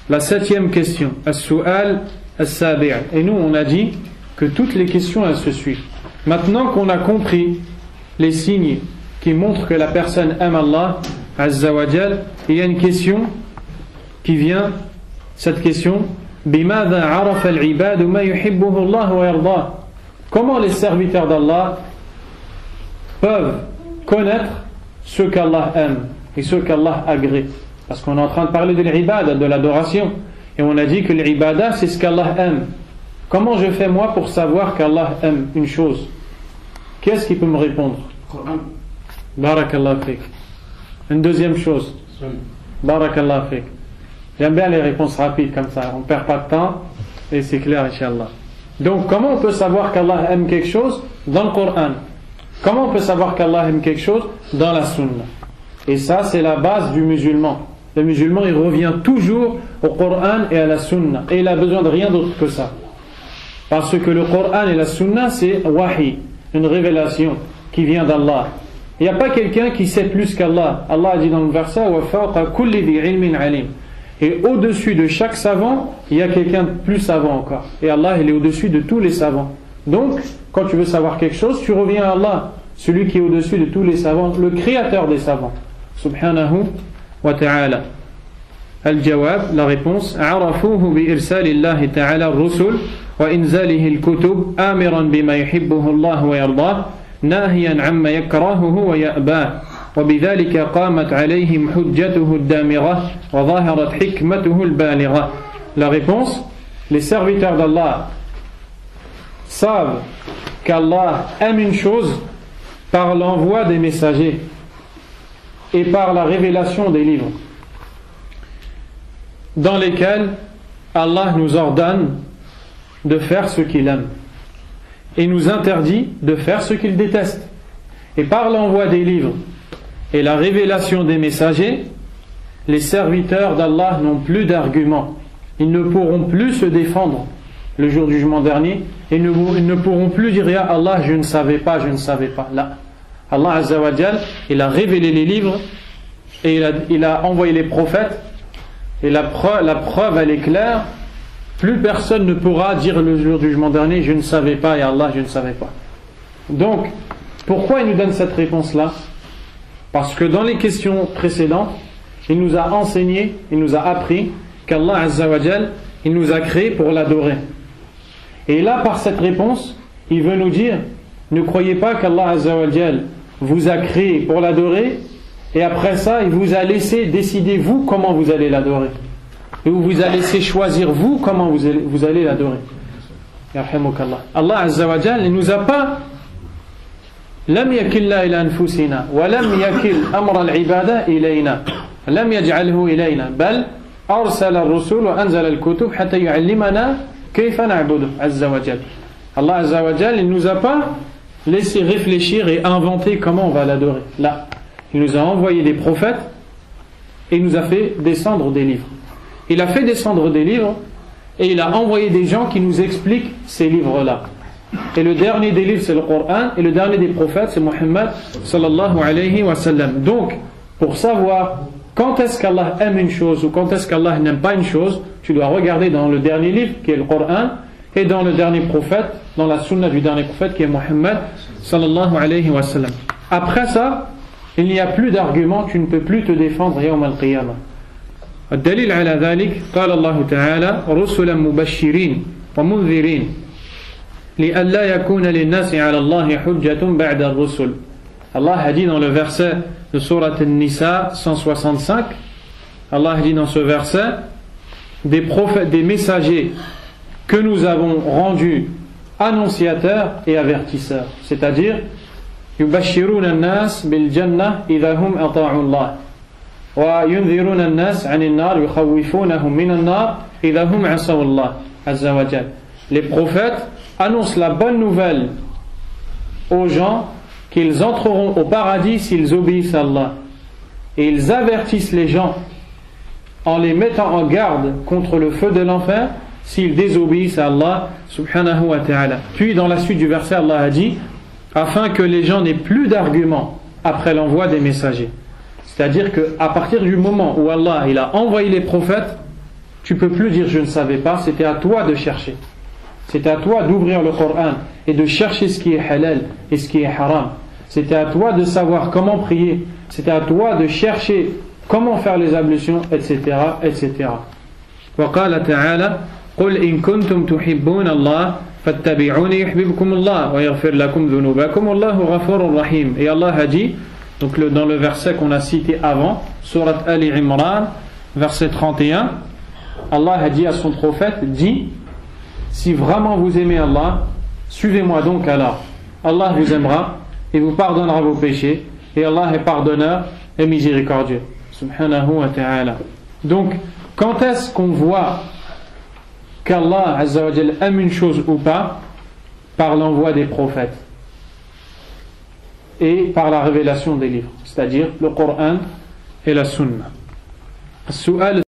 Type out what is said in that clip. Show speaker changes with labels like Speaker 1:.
Speaker 1: La 7e question, as-su'al as-sabi'. Et nous on a dit que toutes les questions elles se suivent. Maintenant qu'on a compris les signes qui montrent que la personne aime Allah Azza wa Jal, il y a une question qui vient, cette question, bimadha arafa al-ibad ma yuhibbuhu Allah wa yardah. Comment les serviteurs d'Allah peuvent connaître ce qu'Allah aime et ce qu'Allah agrée? Parce qu'on est en train de parler de l'ibada, de l'adoration, et on a dit que l'ibada c'est ce qu'Allah aime. Comment je fais moi pour savoir qu'Allah aime une chose? Qu'est-ce qui peut me répondre? Barakallah fik. Une deuxième chose. Barakallah fik. J'aime bien les réponses rapides comme ça, on ne perd pas de temps et c'est clair, Inch'Allah. Donc comment on peut savoir qu'Allah aime quelque chose? Dans le Coran. Comment on peut savoir qu'Allah aime quelque chose? Dans la Sunna. Et ça c'est la base du musulman. Le musulman il revient toujours au Coran et à la Sunna, et il a besoin de rien d'autre que ça, parce que le Coran et la Sunna c'est wahi, une révélation qui vient d'Allah. Il n'y a pas quelqu'un qui sait plus qu'Allah. Allah a dit dans le verset wa fawqa kulli dhi ilmin alim. Et au-dessus de chaque savant, il y a quelqu'un de plus savant encore. Et Allah, il est au-dessus de tous les savants. Donc, quand tu veux savoir quelque chose, tu reviens à Allah, celui qui est au-dessus de tous les savants, le créateur des savants. Subhanahu wa ta'ala. Al-jawab, la réponse, arafuhu bi irsalillahi ta'ala ar-rusul wa inzalihi al-kutub amiran bima yuhibbuhu Allah wa yardah nahiyan amma yakrahuhu wa ya'bah. وبذلك قامت عليهم حجته الدامغة وظهرت حكمته البالغة. La réponse, les serviteurs d'Allah savent qu'Allah aime une chose par l'envoi des messagers et par la révélation des livres dans lesquels Allah nous ordonne de faire ce qu'il aime et nous interdit de faire ce qu'il déteste. Et par l'envoi des livres et la révélation des messagers, les serviteurs d'Allah n'ont plus d'arguments. Ils ne pourront plus se défendre le jour du jugement dernier. Ils ne pourront plus dire « Allah, je ne savais pas, je ne savais pas ». Là, Allah Azza wa Jal, il a révélé les livres et il a envoyé les prophètes. Et la preuve, elle est claire. Plus personne ne pourra dire le jour du jugement dernier « Je ne savais pas, et Allah, je ne savais pas ». Donc, pourquoi il nous donne cette réponse-là? Parce que dans les questions précédentes, il nous a enseigné, il nous a appris qu'Allah Azza wa Jal, il nous a créés pour l'adorer. Et là, par cette réponse, il veut nous dire, ne croyez pas qu'Allah Azza wa Jal vous a créé pour l'adorer, et après ça, il vous a laissé décider vous comment vous allez l'adorer. Et vous a laissé choisir vous comment vous allez l'adorer. Yarhamukallah. Allah Azza wa Jal, il nous a pas لم يكلنا إلى أنفسنا ولم يكل أمر العبادة إلينا لم يجعله إلينا بل أرسل الرسول وأنزل الكتب حتى يعلمنا كيف نعبده عز وجل. Allah Azza wa Jal, il ne nous a pas laissé réfléchir et inventer comment on va l'adorer. Là, il nous a envoyé des prophètes et il nous a fait descendre des livres. Il a fait descendre des livres et il a envoyé des gens qui nous expliquent ces livres-là. Et le dernier des livres c'est le Coran, et le dernier des prophètes c'est Muhammad sallallahu alayhi wa sallam. Donc, pour savoir quand est-ce qu'Allah aime une chose ou quand est-ce qu'Allah n'aime pas une chose, tu dois regarder dans le dernier livre qui est le Coran et dans le dernier prophète, dans la sunna du dernier prophète qui est Muhammad sallallahu alayhi wa sallam. Après ça, il n'y a plus d'arguments, tu ne peux plus te défendre yawm al-qiyamah. الدليل على ذلك قال الله تعالى رسلا مبشرين ومنذرين لئلا يكون للناس على الله حجة بعد الرسل. Allah a dit dans le verset de Surat An-Nisa 165, Allah a dit dans ce verset, des prophètes, des messagers que nous avons rendus annonciateurs et avertisseurs, c'est-à-dire يبشرون الناس بالجنة إذا هم أطاعوا الله وينذرون الناس عن النار يخوفونهم من النار إذا هم عصوا الله عز وجل. Les prophètes annoncent la bonne nouvelle aux gens qu'ils entreront au paradis s'ils obéissent à Allah, et ils avertissent les gens en les mettant en garde contre le feu de l'enfer s'ils désobéissent à Allah subhanahu wa ta'ala. Puis dans la suite du verset, Allah a dit afin que les gens n'aient plus d'arguments après l'envoi des messagers. C'est-à-dire qu'à partir du moment où Allah il a envoyé les prophètes, tu peux plus dire je ne savais pas, c'était à toi de chercher. C'était à toi d'ouvrir le Coran et de chercher ce qui est halal et ce qui est haram. C'était à toi de savoir comment prier. C'était à toi de chercher comment faire les ablutions, etc., etc. وقال تعالى قل إن كنتم تحبون الله فاتبعوني يحببكم الله ويغفر لكم ذنوبكم والله غفور رحيم. Et Allah a dit, donc dans le verset qu'on a cité avant, Surat Ali Imran, verset 31, Allah a dit à son prophète, dis, si vraiment vous aimez Allah, suivez-moi donc Allah. Allah vous aimera et vous pardonnera vos péchés, et Allah est pardonneur et miséricordieux. Subhanahu wa ta'ala. Donc, quand est-ce qu'on voit qu'Allah Azza wa Jal aime une chose ou pas? Par l'envoi des prophètes et par la révélation des livres, c'est-à-dire le Coran et la Sunna.